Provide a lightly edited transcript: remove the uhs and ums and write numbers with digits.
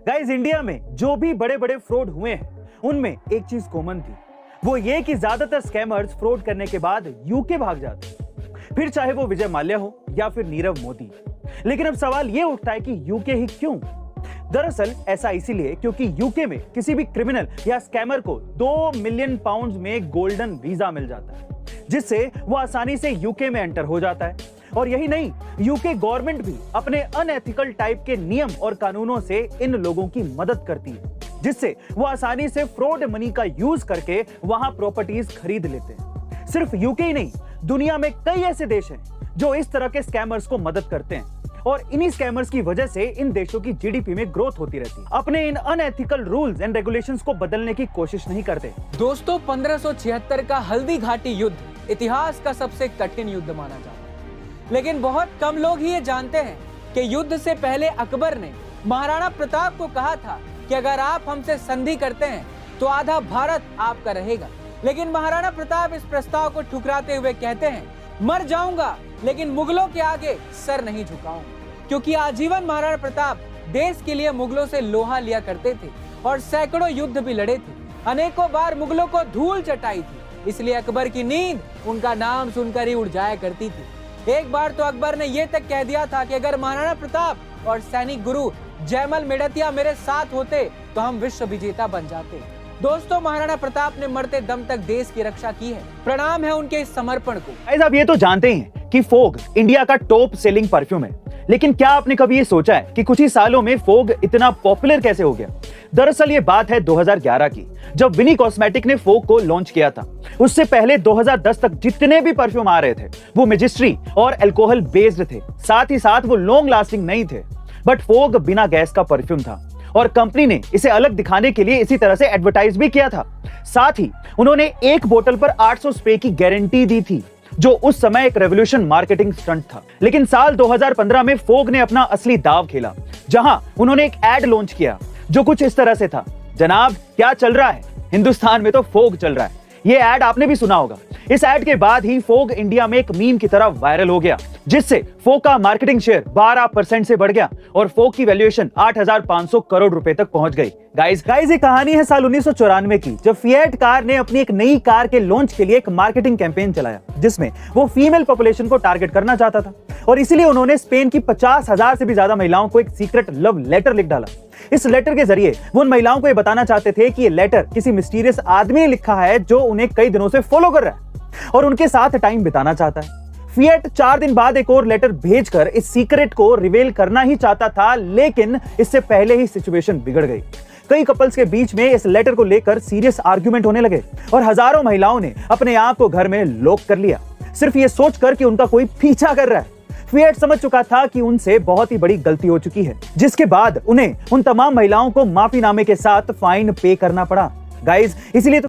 Guys, India में जो भी बड़े बड़े फ्रॉड हुए हैं उनमें एक चीज कॉमन थी, वो ये कि ज्यादातर स्कैमर्स फ्रॉड करने के बाद यूके भाग जाते, फिर चाहे वो विजय माल्या हो या फिर नीरव मोदी। लेकिन अब सवाल ये उठता है कि यूके ही क्यों? दरअसल ऐसा इसीलिए क्योंकि यूके में किसी भी क्रिमिनल या स्कैमर को 2 मिलियन पाउंड में गोल्डन वीजा मिल जाता है, जिससे वो आसानी से यूके में एंटर हो जाता है। और यही नहीं, यूके गवर्नमेंट भी अपने अनएथिकल टाइप के नियम और कानूनों से इन लोगों की मदद करती है, जिससे वो आसानी से फ्रॉड मनी का यूज करके वहां प्रॉपर्टीज खरीद लेते हैं। सिर्फ यूके ही नहीं, दुनिया में कई ऐसे देश हैं जो इस तरह के स्कैमर्स को मदद करते हैं, और इन्हीं स्कैमर्स की वजह से इन देशों की जीडीपी में ग्रोथ होती रहती है। अपने इन अनएथिकल रूल्स एंड रेगुलेशंस को बदलने की कोशिश नहीं करते। दोस्तों, 1576 का हल्दी घाटी युद्ध इतिहास का सबसे कठिन युद्ध माना जाता है, लेकिन बहुत कम लोग ही ये जानते हैं कि युद्ध से पहले अकबर ने महाराणा प्रताप को कहा था कि अगर आप हमसे संधि करते हैं तो आधा भारत आपका रहेगा। लेकिन महाराणा प्रताप इस प्रस्ताव को ठुकराते हुए कहते हैं, मर जाऊंगा लेकिन मुगलों के आगे सर नहीं झुकाऊंगा। क्योंकि आजीवन महाराणा प्रताप देश के लिए मुगलों से लोहा लिया करते थे और सैकड़ों युद्ध भी लड़े थे, अनेकों बार मुगलों को धूल चटाई थी, इसलिए अकबर की नींद उनका नाम सुनकर ही उड़ जाया करती थी। एक बार तो अकबर ने यह तक कह दिया था कि अगर महाराणा प्रताप और सैनिक गुरु जयमल मेड़तिया मेरे साथ होते तो हम विश्व विजेता बन जाते। दोस्तों, महाराणा प्रताप ने मरते दम तक देश की रक्षा की है। प्रणाम है उनके इस समर्पण को। आप ये तो जानते ही हैं कि फोग इंडिया का टॉप सेलिंग परफ्यूम है, लेकिन क्या आपने कभी ये सोचा है कि कुछ ही सालों में फोग इतना पॉपुलर कैसे हो गया? दरअसल ये बात है 2011 की, जब विनी कॉस्मेटिक ने फोग को लॉन्च किया था। उससे पहले 2010 तक जितने भी परफ्यूम आ रहे थे वो मेजिस्ट्री और अल्कोहल बेस्ड थे, साथ ही साथ वो लॉन्ग लास्टिंग नहीं थे। बट फोग बिना गैस का परफ्यूम था और कंपनी ने इसे अलग दिखाने के लिए इसी तरह से एडवर्टाइज भी किया था। साथ ही उन्होंने एक बोतल पर 800 स्प्रे की गारंटी दी थी, जो उस समय एक रेवोल्यूशन मार्केटिंग स्टंट था। लेकिन साल 2015 में फोग ने अपना असली दाव खेला, जहां उन्होंने एक एड लॉन्च किया जो कुछ इस तरह से था, जनाब क्या चल रहा है, हिंदुस्तान में तो फोग चल रहा है। ये एड आपने भी सुना होगा। इस एड के बाद ही फोग इंडिया में एक मीम की तरह वायरल हो गया, जिससे फोग का मार्केटिंग शेयर 12% से बढ़ गया और फोग की वैल्यूएशन 8,500 करोड़ रुपए तक पहुंच गई। गाइस ये कहानी है साल 1994 की, जब फिएट कार ने अपनी एक नई कार के लॉन्च के लिए एक मार्केटिंग कैंपेन चलाया, जिसमें वो फीमेल पॉपुलेशन को टारगेट करना चाहता था, और इसीलिए उन्होंने स्पेन की 50,000 से भी ज्यादा महिलाओं को एक सीक्रेट लव लेटर लिख डाला। इस लेटर के जरिए वो उन महिलाओं को ये बताना चाहते थे कि ये लेटर किसी मिस्टीरियस आदमी ने लिखा है जो उन्हें कई दिनों से फॉलो कर रहा है और उनके साथ टाइम बिताना चाहता है। फिएट 4 दिन बाद एक और लेटर भेजकर इस सीक्रेट को रिवील करना ही चाहता था, लेकिन इससे पहले ही सिचुएशन बिगड़ गई। कई कपल्स के बीच में इस लेटर को लेकर सीरियस आर्ग्यूमेंट होने लगे और हजारों महिलाओं ने अपने आप को घर में लॉक कर लिया, सिर्फ ये सोचकर कि उनका कोई पीछा कर रहा है। फिएट समझ चुका था कि उनसे बहुत ही बड़ी गलती हो चुकी है, जिसके बाद उन्हें उन तमाम महिलाओं को माफीनामे के साथ फाइन पे करना पड़ा। गाइस, इसीलिए तो